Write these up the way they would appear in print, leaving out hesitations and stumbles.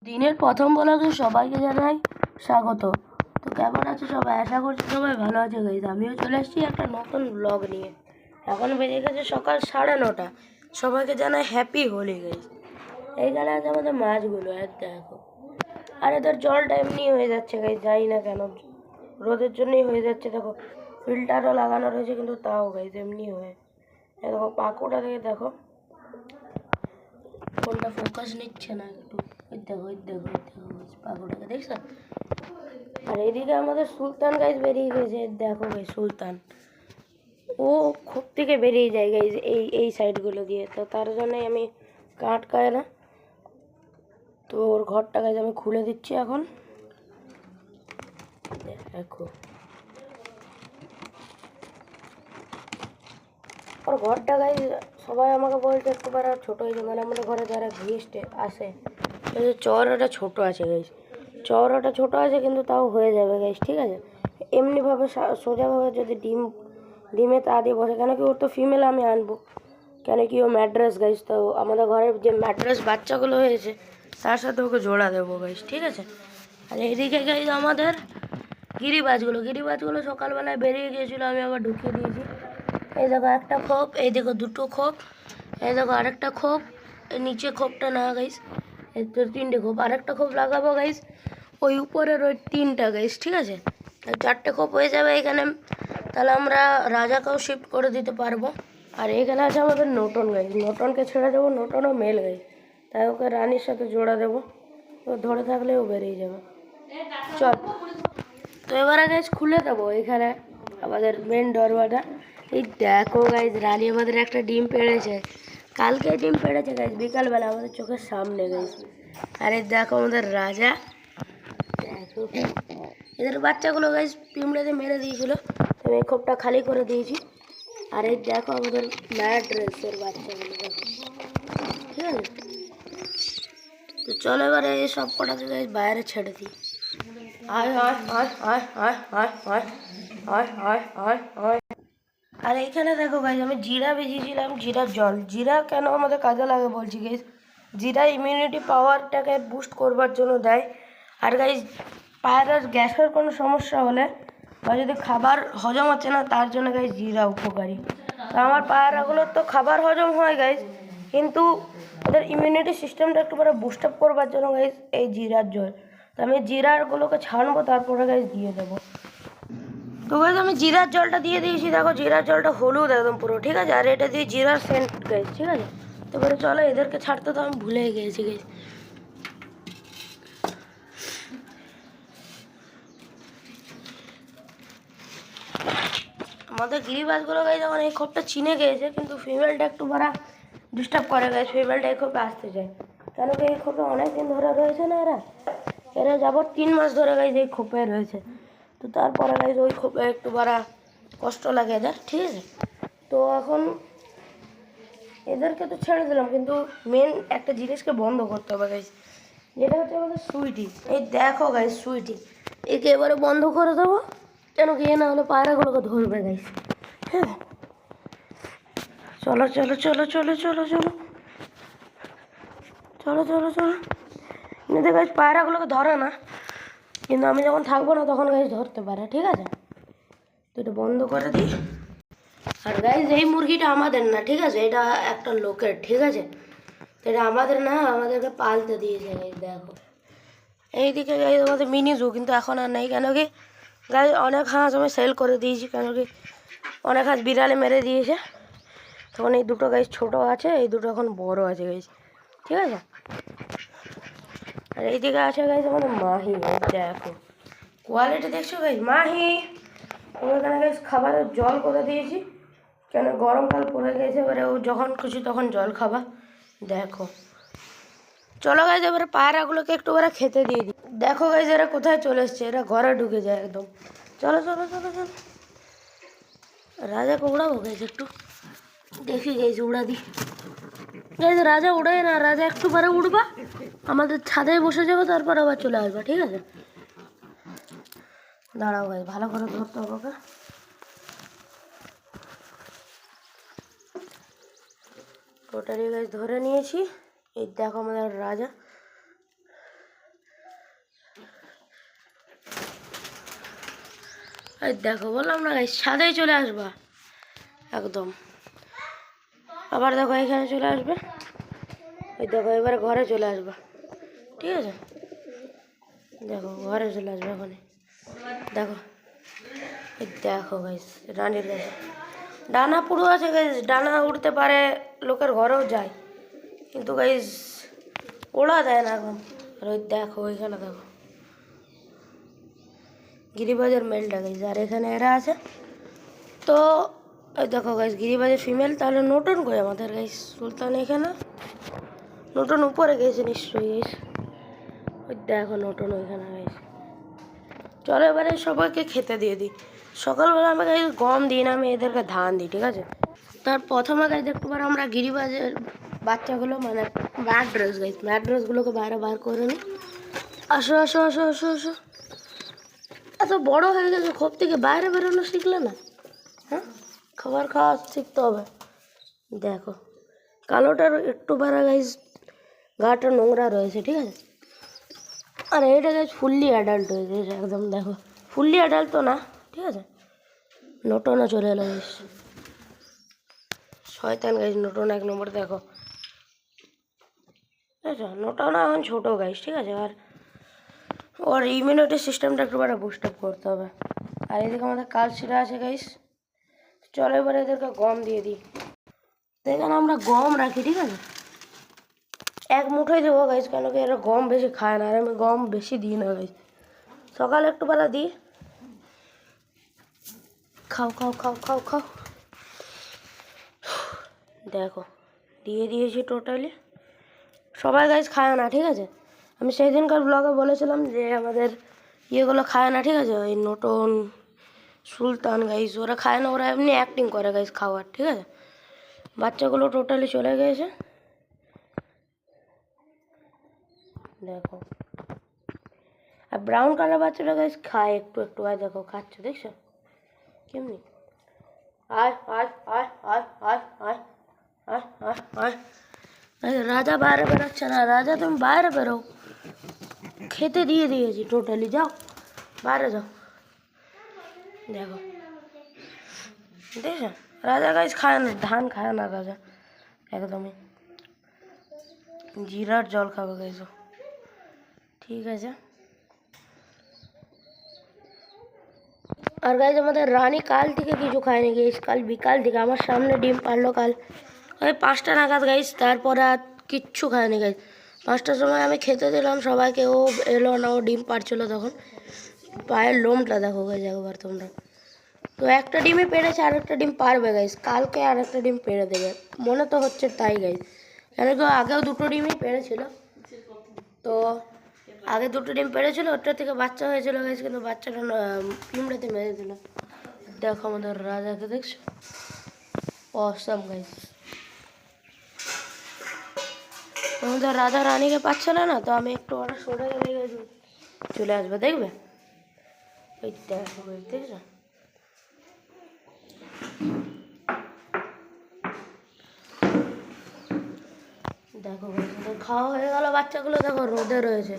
দিনের প্রথম ব্লগে সবাইকে জানাই স্বাগত। তো কেমন আছে সবাই? আশা করছি সবাই ভালো আছে গাইজ। আমিও চলে এসেছি একটা নতুন ব্লগ নিয়ে। এখন বেজে গেছে সকাল 9:30। সবাইকে জানাই হ্যাপি হোলি গাইজ। এইখানে আছে আমাদের মাছগুলো, দেখো। আর এদের জলটা এমনি হয়ে যাচ্ছে গাইজ, জানি না কেন, রোদের জন্যই হয়ে যাচ্ছে। দেখো ফিল্টারও লাগানো রয়েছে, কিন্তু তাও গাইজ এমনি হয়ে। দেখো পাকুটা থেকে দেখো, ফোনটা ফোকাস নিচ্ছে না একটু। দেখো পাগলটাকে দেখছো? আর এদিকে আমাদের সুলতান গাইজ বেরিয়ে গেছে, দেখো গাইজ সুলতান। ও খোপ থেকে বেরিয়ে যায় গাইজ এই সাইডগুলো দিয়ে, তো তার জন্যই আমি কাট খায় না। তো ওর ঘরটা গাইজ আমি খুলে দিচ্ছি এখন। দেখো ওর ঘরটা গাইজ, সবাই আমাকে বলছে একটু বার ছোটো হয়েছে, মানে আমাদের ঘরে যারা গেস্ট আসে চওড়াটা ছোটো আছে গাইজ, চওড়াটা ছোটো আছে, কিন্তু তাও হয়ে যাবে গাইজ, ঠিক আছে। এমনিভাবে সোজাভাবে যদি ডিমে তা দিয়ে বসে, কেন কি ওর তো ফিমেল আমি আনবো, কেন কি ও ম্যাড্রেস গাইজ। তো আমাদের ঘরের যে ম্যাড্রেস বাচ্চাগুলো হয়েছে তার সাথে ওকে জোড়া দেবো গাইজ, ঠিক আছে। আর এইদিকে গাইজ আমাদের গিরিবাজগুলো সকালবেলায় বেরিয়ে গিয়েছিলো, আমি আবার ঢুকিয়ে দিয়েছি। এই দেখো একটা খোপ, এই দেখো দুটো খোপ, এই দেখো আরেকটা খোপ, নিচে খোপটা না গাইজ, এই তো 3টে খোপ। আরেকটা খোপ লাগাবো গাইজ ওই উপরের ওই 3টা গাইজ, ঠিক আছে। 4টে খোপ হয়ে যাবে এখানে, তাহলে আমরা রাজাকেও শিফট করে দিতে পারবো। আর এখানে আছে আমাদের নোটন গাইজ, নোটনকে ছেড়ে দেবো, নোটনও মেল গাইজ, তাই ওকে রানীর সাথে জোড়া দেবো, ও ধরে থাকলেও বেরিয়ে যাবে। চল, তো এবারে গাইজ খুলে দেবো এখানে আমাদের মেন দরওয়াটা। এই দেখো গাইজ, রানী আমাদের একটা ডিম পেড়েছে, কালকে ডিম পেড়েছে গাইজ বিকালবেলা আমাদের চোখের সামনে গাইজ। আর এই দেখো আমাদের রাজা, দেখো এদের বাচ্চাগুলো গাইজ পিঁমড়েতে মেরে দিয়েছিল, আমি এই খোপটা খালি করে দিয়েছি। আর এই দেখো আমাদের ম্যাড্রেসের বাচ্চাগুলো, দেখো, ঠিক আছে। তো চলো এবারে এই সব কটাকে গাইজ বাইরে ছেড়ে দিই। আয় আয় আয় আয় আয় আয় আয় আয় আয় আয় আয়। আর এইখানে দেখো গাইজ আমি জিরা ভিজিয়েছিলাম, জিরার জল। জিরা কেন আমাদের কাজে লাগে বলছি গাইজ, জিরা ইমিউনিটি পাওয়ারটাকে বুস্ট করবার জন্য দেয়। আর গাইজ পায়রার গ্যাসের কোনো সমস্যা হলে বা যদি খাবার হজম হচ্ছে না, তার জন্য গাইজ জিরা উপকারী। তো আমার পায়রাগুলোর তো খাবার হজম হয় গাইজ, কিন্তু ওদের ইমিউনিটি সিস্টেমটা একটু বুস্ট আপ করবার জন্য গাইজ এই জিরার জল। তো আমি জিরারগুলোকে ছাড়বো, তারপরে গাইজ দিয়ে দেবো। তো গাইজ আমি জিরার জলটা দিয়ে দিয়েছি, দেখো জিরার জলটা হলুদ একদম পুরো, ঠিক আছে। আর এটা দিয়ে জিরার সেন্ট গাইজ, ঠিক আছে। তো এবারে চলো এদেরকে ছাড়তে, তো আমি ভুলেই গিয়েছি গাইজ। আমাদের গিরিবাজগুলো গাইজ যখন এই খোপটা চিনে গিয়েছে, কিন্তু ফিমেলটা একটু ডিস্টার্ব করে গাইজ, ফিমেলটা এই খোপে আসতে চায়, কেন কি এই খোপে অনেক দিন ধরে রয়েছে না, এরা যাবত 3 মাস ধরে গাইজ এই খোপে রয়েছে। তো তারপরে গাইজ ওই খোপে একটু কষ্ট লাগে এদের, ঠিক আছে। তো এখন এদেরকে তো ছেড়ে দিলাম, কিন্তু মেন একটা জিনিসকে বন্ধ করতে হবে গাইজ, যেটা হচ্ছে আমাদের সুইটি। এই দেখো গাইজ সুইটি, একে এবারে বন্ধ করে দেবো, কেন কি না হলে পায়রাগুলোকে ধরবে গাইজ। হ্যাঁ চলো চলো চলো চলো চলো চলো চলো চলো চলো। এমনিতে গাইজ পায়রাগুলোকে ধরে না, কিন্তু আমি যখন থাকবো না তখন গাইজ ধরতে পারে, ঠিক আছে। তো এটা বন্ধ করে দিই। আর গাইজ এই মুরগিটা আমাদের না, ঠিক আছে, এটা একটা লোকের, ঠিক আছে। তো এটা আমাদের না, আমাদেরকে পালতে দিয়েছে গাইজ। দেখো এইদিকে গাইজ আমাদের মিনি জু, কিন্তু এখন আর নেই, কেন কি গাইজ অনেক হাঁস আমি সেল করে দিয়েছি, কেন কি অনেক হাঁস বিড়ালে মেরে দিয়েছে। তখন এই দুটো গাইজ ছোটো আছে, এই দুটো এখন বড় আছে গাইজ, ঠিক আছে। আর এইদিকে আছে গাইজ আমাদের মাহি, দেখো কোয়ালিটি দেখছো গাইজ। মাহি ওখানে গাইজ খাবারের জল করে দিয়েছি, কেন গরমকাল পড়ে গেছে, এবারে ও যখন খুশি তখন জল খাবা, দেখো। চলো গাইজ এবারে পায়রাগুলোকে একটু খেতে দিয়ে দিই। দেখো গাইজ এরা কোথায় চলে এসছে, এরা ঘরে ঢুকে যায় একদম। চলো চলো চলো চলো, রাজাকে উড়াবো গাইজ, একটু দেখি গাইজ উড়া দিই। গাইজ রাজা উড়াই না, রাজা একটু পরে উঠবা, আমাদের ছাদে বসে যাবো, তারপর আবার চলে আসবা, ঠিক আছে। দাঁড়াও গাইজ, ভালো করে ধরতে হবে ওকে। টোটালি গাইজ ধরে নিয়েছি। এই দেখো আমাদের রাজা, এই দেখো বললাম না গাইস, ছাদেই চলে আসবা একদম। আবার দেখো এখানে চলে আসবে, ওই দেখো এবারে ঘরে চলে আসবা, ঠিক আছে? দেখো ঘরে চলে আসবে ওখানে, দেখো এই দেখো গাইস রানীর কাছে ডানা পুরো আছে গাইস, ডানা উঠতে পারে, লোকের ঘরেও যায়, কিন্তু গাইস ওড়া দেয় না এখন। আর ওই দেখো ওইখানে দেখো গিরিবাজের মেলটা গাইস, আর এখানে এরা আছে। তো ওই দেখো গাইস গিরিবাজের ফিমেল, তাহলে নতুন কই আমাদের গাইস সুলতান এখানে, নতুন উপরে গেছে নিশ্চয়ই গাইস, ওই দেখো নতুন ওইখানে গাইস। চলো এবারে সবাইকে খেতে দিয়ে দিই। সকালবেলা আমি গাইস গম দিই না, আমি এদেরকে ধান দিই, ঠিক আছে? তার প্রথমে গাইস দেখতে পারো আমরা গিরিবাজের বাচ্চাগুলো মানে ম্যাড্রেস গাইস, ম্যাড্রেসগুলোকে বাইরে বার করে নিই। আসো আসো আসো আসো আসো, এত বড় হয়ে গেছে খোপ থেকে বাইরে বেরোনো শিখলে না? হ্যাঁ, খাবার খাওয়া শিখতে হবে। দেখো কালোটার একটু বাড়া গাইস গাটা নোংরা রয়েছে, ঠিক আছে? আর এইটা গাইস ফুললি অ্যাডাল্ট হয়ে গেছে একদম, দেখো ফুললি অ্যাডাল্ট তো না, ঠিক আছে? নটনও চলে এলো গাইস, শয়তান গাইস নটন এক নম্বর। দেখো আচ্ছা নটন এখন ছোটো গাইস, ঠিক আছে? আর ওর ইমিউনিটি সিস্টেমটা একটু বড় বুস্ট আপ করতে হবে। আর এদিকে আমাদের কালশিরা আছে গাইস, চলো এবার এদেরকে গম দিয়ে দিই। এখানে আমরা গম রাখি, ঠিক আছে? এক মুঠোই দেবো গাইস, কেন কি এরা গম বেশি খায় না, আর আমি গম বেশি দিই না গাইস, সকালে একটু বেলা দিই। খাও খাও খাও খাও খাও, দেখো দিয়ে দিয়েছি টোটালি। সবাই গাইস খায় না, ঠিক আছে? আমি সেই দিনকার ব্লগে বলেছিলাম যে আমাদের ইয়েগুলো খায় না, ঠিক আছে? ওই নটন সুলতান গাইস ওরা খায় না, ওরা এমনি অ্যাক্টিং করে গাইস খাওয়ার, ঠিক আছে? বাচ্চাগুলো টোটালি চলে গেছে, দেখো। আর ব্রাউন কালার বাচ্চাটা গাইস খায় একটু একটু, আর দেখো খাচ্ছে, দেখছো কেমনি? আয় আয় আয় আয় আয় আয় আয় আয় আয়। রাজা বাইরে বেরোচ্ছে না, রাজা তুমি বাইরে বেরো, খেতে দিয়ে দিয়েছি টোটালি, যাও বাইরে যাও। দেখো দেখছো রাজা গাইস খায় না, ধান খায় না রাজা একদমই, জিরার জল খাবে গাইস, ঠিক আছে? আর গাইস আমাদের রানী কাল থেকে কিছু খায়নি গাইস, কাল বিকাল থেকে আমার সামনে ডিম পারলো কাল ওই 5টা নাগাদ গাইস, তারপরে আর কিচ্ছু খায়নি গাইস। 5টার সময় আমি খেতে দিলাম সবাইকে, ও এলো না, ও ডিম পারছিল তখন। পায়ের লোমটা দেখো গাইস একবার তোমরা। তো একটা ডিমই পেড়েছে, আর একটা ডিম পারবে গাইস, কালকে আর একটা ডিম পেড়ে দেবে মনে তো হচ্ছে তাই গাইস, কেন কি আগেও 2টো ডিমই পেড়েছিল। তো আগে 2টো ডিম পেড়েছিল, ওটার থেকে বাচ্চা হয়েছিল গাইস, কিন্তু বাচ্চাটা পিমড়েতে মেরে দিল। দেখো আমাদের রাজাকে দেখছো, অসাম গাইস। আমাদের রাজা রানীকে পাচ্ছিল না, তো আমি একটু ওরা সরে গেলে গেছি চলে আসবে, দেখবে? ওই দেখো দেখছো, দেখো খাওয়া হয়ে গেল বাচ্চাগুলো, দেখো রোদে রয়েছে,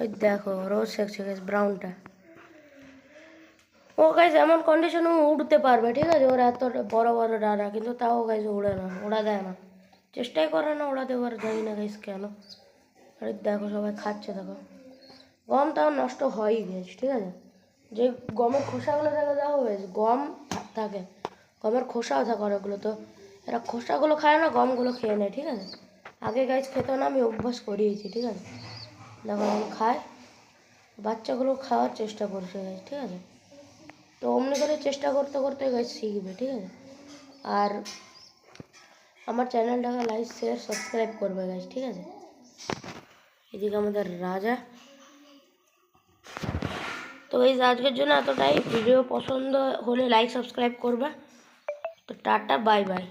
ওই দেখো রোদ সেকছে গাইস ব্রাউনটা। ও গাইস এমন কন্ডিশনে উঠতে পারবে, ঠিক আছে? ওরা এত বড় বড় ডানা, কিন্তু তাও গাইস উড়ে না, ওড়া দেয় না, চেষ্টাই করে না ওড়াতে পারে, জানি না গাইস কেন। আরে দেখো সবাই খাচ্ছে, দেখো গম তাও নষ্ট হয়ই গেছে, ঠিক আছে? যে গমের খোসাগুলো দেখো দেখো গাইস, গম থাকে, গমের খোসাও থাকে অনেকগুলো, তো এরা খোসাগুলো খায় না, গমগুলো খেয়ে নেয়, ঠিক আছে? আগে গাইস খেত না, আমি অভ্যাস করিয়েছি, ঠিক আছে? দেখো আমি খায়, বাচ্চাগুলো খাওয়ার চেষ্টা করছে গাইস, ঠিক আছে? তো অমনি করে চেষ্টা করতে করতে গাইস শিখবে, ঠিক আছে? আর আমার চ্যানেলটাকে লাইক শেয়ার সাবস্ক্রাইব করবে গাইস, ঠিক আছে? এদিকে আমাদের রাজা। তো গাইস আজকের জন্য এতটাই, ভিডিও পছন্দ হলে লাইক সাবস্ক্রাইব করবে। তো টাটা বাই বাই।